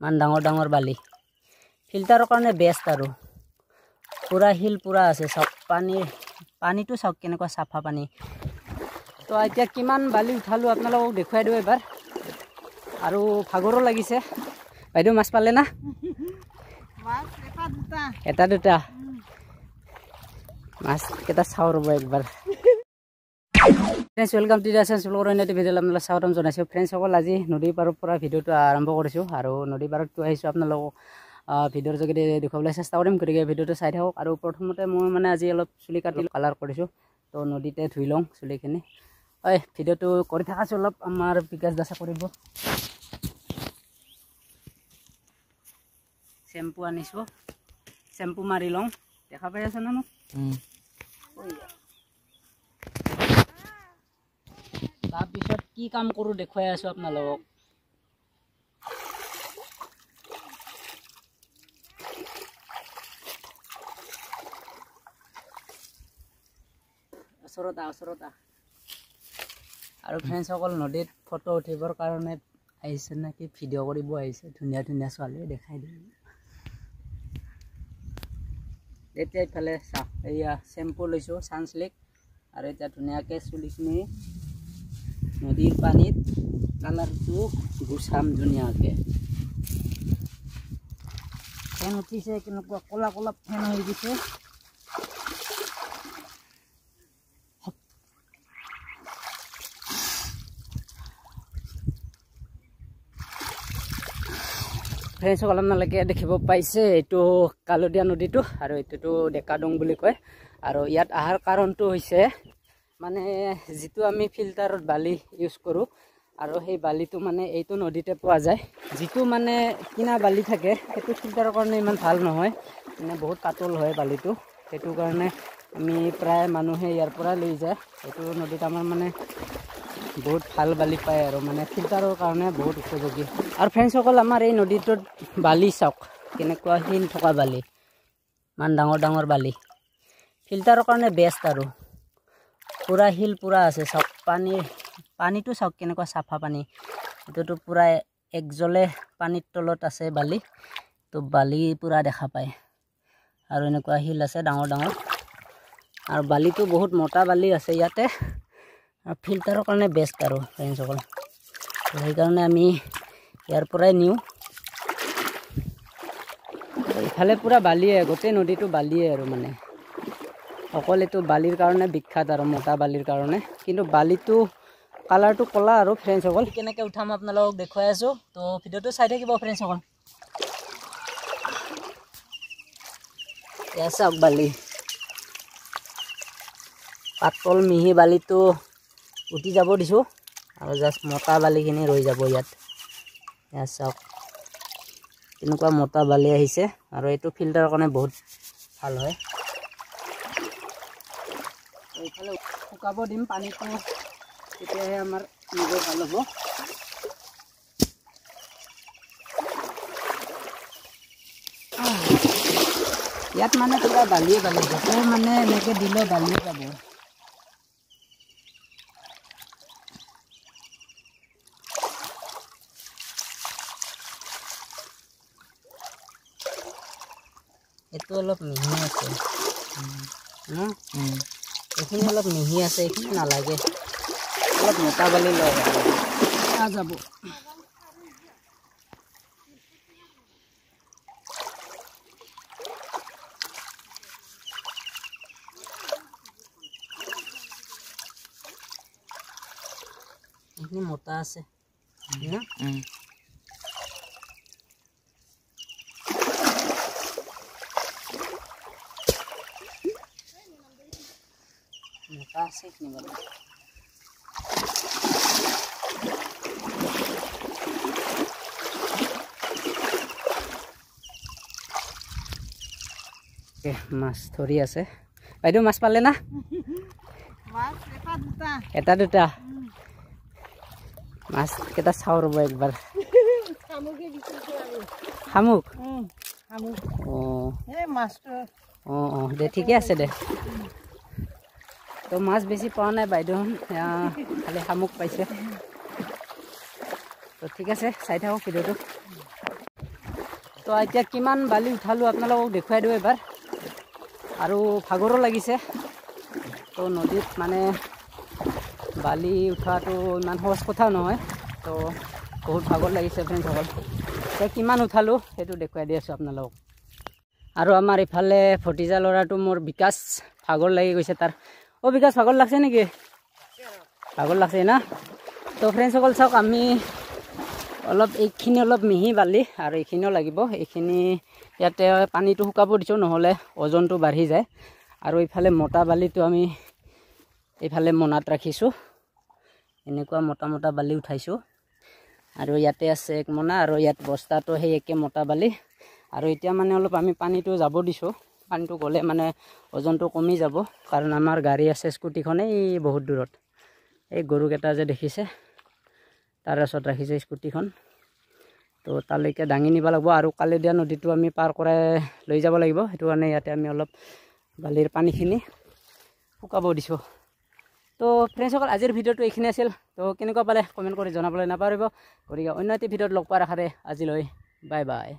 মান ডাঙৰ ডাঙৰ বালি ফিল্টাৰৰ কাৰণে বেষ্ট আৰু পুৰা হিল পুৰা আছে সব পানীটো সব কেনেকুৱা সাফা পানী তো এতিয়া কিমান বালি উঠালো আপোনালোকক দেখুৱাই দিও এবাৰ আৰু ভাগৰো লাগিছে বাইদেউ মাছ পালে না মাছ এটা দুটা মাছ কেটা চাও ৰব একবাৰ फ्रेंड्स वेलकम टू डासन सुलगर इनते भिडिओ आपनाला स्वागतम जनाइছো फ्रेंड्स সকল আজি নদীৰ পাৰৰ পৰা ভিডিওটো আৰম্ভ কৰিছো আৰু নদীৰ পাৰত তো আহিছো আপোনালোকক ভিডিওৰ যোগেদি দেখাবলৈ চেষ্টা কৰিম গতিকে ভিডিওটো চাই থাকক আৰু প্ৰথমতে মই মানে আজি অলপ চুলি কাটি কালাৰ কৰিছো তো নদীতে ধুই লওঁ চুলিখিনি হয় ভিডিওটো কৰি থাকাছো অলপ আমাৰ বিকাশ দাসা কৰিব শ্যাম্পু আনিছো শ্যাম্পু মাৰি লওঁ দেখা পাই আছে না মোক তাৰপিছত কি কাম কৰো দেখুৱাই আছো আপোনালোকক ওচৰতা আৰু ফ্ৰেন্ডছ সকল নদীত ফটো উঠিবৰ কাৰণে আহিছে নাকি ভিডিও কৰিব আহিছে ধুনীয়া ধুনীয়া ছোৱালী দেখাই দিম এতিয়া ইফালে চা এয়া শ্যাম্পু লৈছো সানসিল্ক আৰু এটা ধুনীয়াকৈ চুলিখিনি নদীৰ পানীত কালাৰটো গুছাম ধুনীয়াকৈ ফেন উঠিছে কেনেকুৱা কলা কলা ফেন হৈ গৈছে ফ্ৰেন্ডছ সকল আপোনালোকে দেখিব পাইছে এইটো কালদিয়া নদীটো আৰু এইটোতো ডেকাডং বুলি কয় আৰু ইয়াত আহাৰ কাৰণটো হৈছে মানে যেটো আমি ফিল্টাৰত বালি ইউজ কৰো আৰু সেই বালিটো মানে এইটো নদীতে পোৱা যায় যেটো মানে কিনা বালি থাকে সেইটো ফিল্টাৰৰ কাৰণে ইমান ভাল নহয় মানে বহুত পাতল হয় বালিটো সেইটো কাৰণে আমি প্ৰায় মানুহে ইয়াৰ পৰা লৈ যায় এইটো নদীত আমাৰ মানে বহুত ভাল বালি পায় আৰু মানে ফিল্টাৰৰ কাৰণে বহুত উপযোগী আৰু ফ্ৰেন্ডছ সকল আমাৰ এই নদীটোত বালি চাওক কেনেকুৱা হিল থকা বালি মান ডাঙৰ ডাঙৰ বালি ফিল্টাৰৰ কাৰণে বেষ্ট আৰু পুৰা হিল পুৰা আছে সব পানীটো চাওক কেনেকুৱা সাফা পানী এটোটো পুৰা একজলে পানীৰ তলত আছে বালি তো বালি পুৰা দেখা পায় আৰু এনেকুৱা হিল আছে ডাঙৰ ডাঙৰ আৰু বালিটো বহুত মোটা বালি আছে ইয়াতে ফিল্টাৰৰ কাৰণে বেষ্ট আৰু ফ্ৰেন্ডছ সকল সেইকাৰণে আমি ইয়াৰ পৰাই নিউ ইফালে পুৰা বালিয়ে গোটেই নদীটো বালিয়ে আৰু মানে অকল এইটো বালিৰ কাৰণে বিখ্যাত আৰু মোটা বালিৰ কাৰণে কিন্তু বালিটো কালাৰটো কলা আৰু ফ্ৰেন্ডছ সকল কেনেকৈ উঠাম আপোনালোকক দেখুৱাই আছো তো ভিডিওটো চাই থাকিব ফ্ৰেন্ডছ সকল এয়া চাওক বালি পাতল মিহি বালিটো উঠি যাব দিছো আৰু জাস্ট মোটা বালিখিনি ৰৈ যাব ইয়াত এয়া চাওক কেনেকুৱা মোটা বালি আহিছে আৰু এইটো ফিল্টাৰৰ কাৰণে বহুত ভাল হয় এইফালে শুকাব দিম পানীটো তেতিয়াহে আমাৰ নিজে ভাল হ'ব ইয়াত মানে পুৰা বালিয়ে বালি য'তে মানে এনেকৈ দিলে বালিয়ে যাব এইটো অলপ মিহি আছে এইখিনি অলপ মিহি আছে এইখিনি নালাগে অলপ মোটা বালি লৈ যাব এইখিনি মোটা আছে মোটা আছে এইখিনি বাৰু মাছ ধৰি আছে বাইদেউ মাছ পালে না মাছ এটা দুটা মাছ কেটা চাও ৰব একবাৰ শামুক দে ঠিকে আছে দে তো মাছ বেছি পোৱা নাই বাইদেউ খালি শামুক পাইছে তো ঠিক আছে চাই থাকক ভিডিওটো তো এতিয়া কিমান বালি উঠালোঁ আপোনালোকক দেখুৱাই দিওঁ এবাৰ আৰু ভাগৰো লাগিছে তো নদীত মানে বালি উঠোৱাটো ইমান সহজ কথা নহয় তো বহুত ভাগৰ লাগিছে ফ্ৰেণ্ডসকল এতিয়া কিমান উঠালোঁ সেইটো দেখুৱাই দি আছোঁ আপোনালোকক আৰু আমাৰ ইফালে ভতিজা ল'ৰাটো মোৰ বিকাশ ভাগৰ লাগি গৈছে তাৰ বিকাশ ভাগৰ লাগছে নেকি ভাগৰ লাগছে না তো ফ্ৰেণ্ডসকল চাওক আমি অলপ এইখিনি অলপ মিহি বালি আৰু এইখিনিও লাগিব এইখিনি ইয়াতে পানীটো শুকাব দিছোঁ নহ'লে ওজনটো বাঢ়ি যায় আৰু এইফালে মোটা বালিটো আমি এইফালে মোনাত ৰাখিছোঁ এনেকুৱা মোটা মোটা বালি উঠাইছোঁ আৰু ইয়াতে আছে এক মোনা আৰু ইয়াত বস্তাটো সেই একে মোটা বালি আৰু এতিয়া মানে অলপ আমি পানীটো যাব দিছোঁ পানীটো গ'লে মানে ওজনটো কমি যাব কাৰণ আমাৰ গাড়ী আছে স্কুটিখন এই বহুত দূৰত এই গৰুকেইটা যে দেখিছে তাৰ ওচৰত ৰাখিছে স্কুটিখন তো তালৈকে দাঙি নিব লাগিব আৰু কালেদিয়া নদীটো আমি পাৰ কৰাই লৈ যাব লাগিব সেইটো কাৰণে ইয়াতে আমি অলপ বালিৰ পানীখিনি শুকাব দিছোঁ তো ফ্ৰেণ্ডসকল আজিৰ ভিডিঅ'টো এইখিনি আছিল তো কেনেকুৱা পালে কমেণ্ট কৰি জনাবলৈ নাপাহৰিব গতিকে অন্য এটি ভিডিঅ'ত লগ পোৱাৰ আশাৰে আজিলৈ বাই বাই